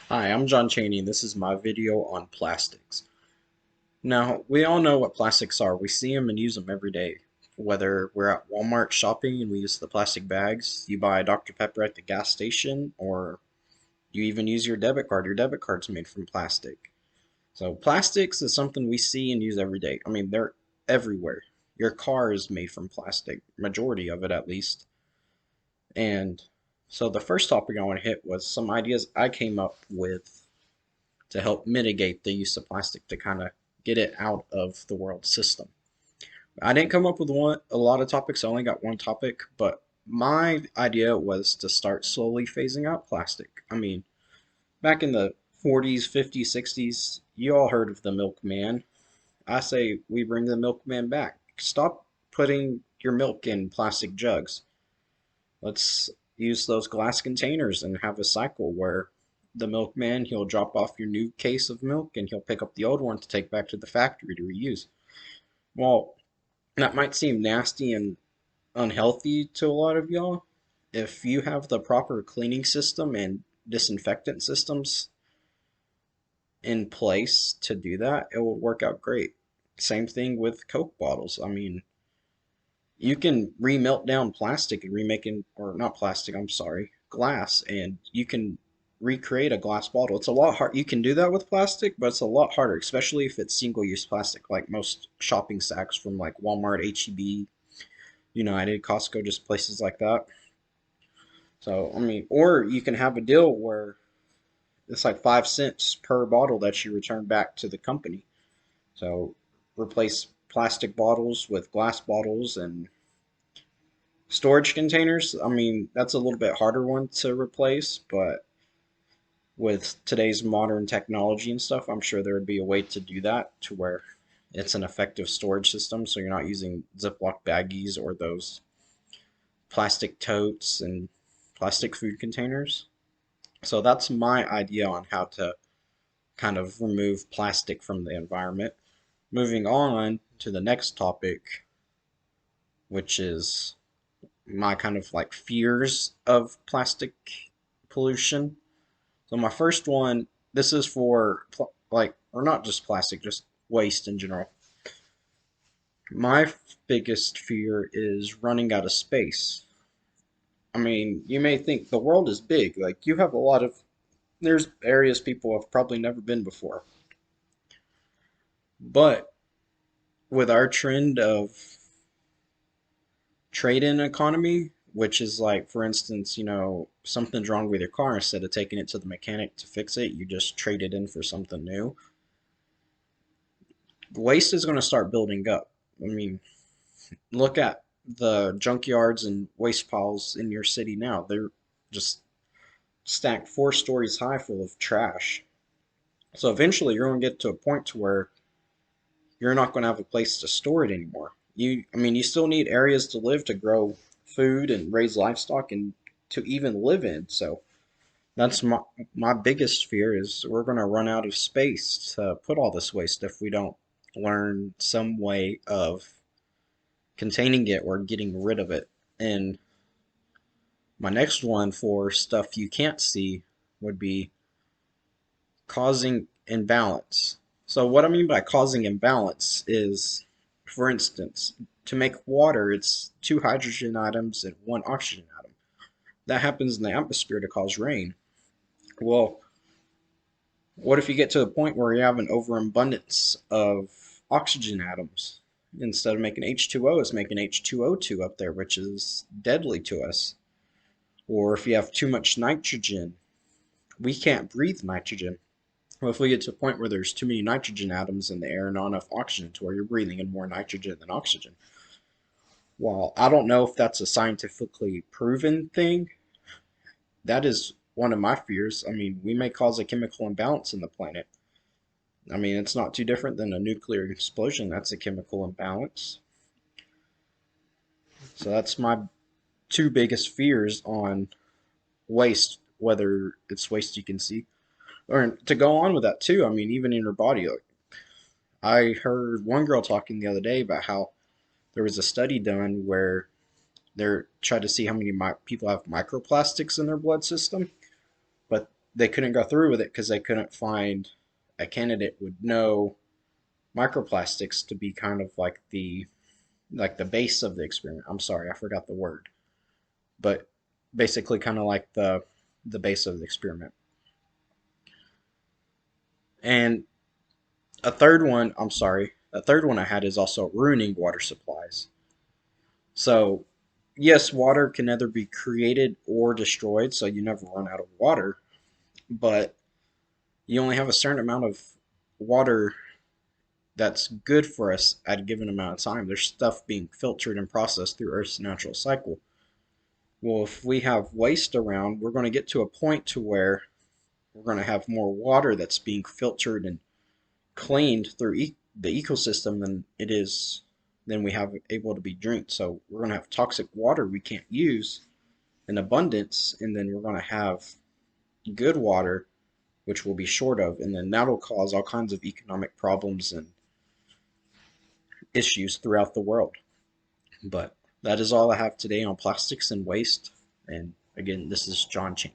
Hi, I'm John Chaney, and this is my video on plastics. Now, we all know what plastics are. We see them and use them every day. Whether we're at Walmart shopping and we use the plastic bags, you buy Dr. Pepper at the gas station, or you even use your debit card. Your debit card's made from plastic. So, plastics is something we see and use every day. I mean, they're everywhere. Your car is made from plastic, majority of it at least. And so, the first topic I want to hit was some ideas I came up with to help mitigate the use of plastic to kind of get it out of the world system. I didn't come up with a lot of topics. I only got one topic, but my idea was to start slowly phasing out plastic. I mean, back in the 40s, 50s, 60s, you all heard of the milkman. I say we bring the milkman back. Stop putting your milk in plastic jugs. Let's use those glass containers and have a cycle where the milkman, he'll drop off your new case of milk and he'll pick up the old one to take back to the factory to reuse. Well, that might seem nasty and unhealthy to a lot of y'all. If you have the proper cleaning system and disinfectant systems in place to do that, it will work out great. Same thing with Coke bottles. I mean, you can remelt down plastic and remake it, or not plastic, I'm sorry, glass, and you can recreate a glass bottle. It's a lot hard. You can do that with plastic, but it's a lot harder, especially if it's single-use plastic, like most shopping sacks from like Walmart, HEB, United, Costco, just places like that. So, I mean, or you can have a deal where it's like 5 cents per bottle that you return back to the company. So, replace plastic bottles with glass bottles and storage containers. I mean, that's a little bit harder one to replace, but with today's modern technology and stuff, I'm sure there would be a way to do that to where it's an effective storage system so you're not using Ziploc baggies or those plastic totes and plastic food containers. So that's my idea on how to kind of remove plastic from the environment. Moving on to the next topic, which is my kind of like fears of plastic pollution. So my first one, this is for like, or not just plastic, just waste in general. My biggest fear is running out of space. I mean, you may think the world is big, like you have a lot of, there's areas people have probably never been before. But with our trend of trade-in economy, which is like, for instance, something's wrong with your car, instead of taking it to the mechanic to fix it, you just trade it in for something new. Waste is going to start building up. I mean, look at the junkyards and waste piles in your city now. They're just stacked 4 stories high full of trash. So eventually you're going to get to a point to where you're not going to have a place to store it anymore. I mean, you still need areas to live, to grow food and raise livestock and to even live in. So that's my biggest fear is we're going to run out of space to put all this waste if we don't learn some way of containing it or getting rid of it. And my next one for stuff you can't see would be causing imbalance. So what I mean by causing imbalance is, for instance, to make water, it's 2 hydrogen atoms and 1 oxygen atom. That happens in the atmosphere to cause rain. Well, what if you get to a point where you have an overabundance of oxygen atoms? Instead of making H2O, it's making H2O2 up there, which is deadly to us. Or if you have too much nitrogen, we can't breathe nitrogen. Well, if we get to a point where there's too many nitrogen atoms in the air and not enough oxygen to where you're breathing in more nitrogen than oxygen. While I don't know if that's a scientifically proven thing, that is one of my fears. I mean, we may cause a chemical imbalance in the planet. I mean, it's not too different than a nuclear explosion. That's a chemical imbalance. So that's my two biggest fears on waste, whether it's waste you can see. Or to go on with that too, I mean, even in your body, like, I heard one girl talking the other day about how there was a study done where they're trying to see how many people have microplastics in their blood system, but they couldn't go through with it because they couldn't find a candidate with no microplastics to be kind of like the base of the experiment. I'm sorry, I forgot the word, but basically kind of like the base of the experiment. And a third one I had is also ruining water supplies. So, yes, water can either be created or destroyed, so you never run out of water, but you only have a certain amount of water that's good for us at a given amount of time. There's stuff being filtered and processed through Earth's natural cycle. Well, if we have waste around, we're going to get to a point to where we're going to have more water that's being filtered and cleaned through the ecosystem than we have able to be drinked. So we're going to have toxic water we can't use in abundance, and then we're going to have good water which we'll be short of, and then that'll cause all kinds of economic problems and issues throughout the world. But that is all I have today on plastics and waste. And again, this is John Cheney.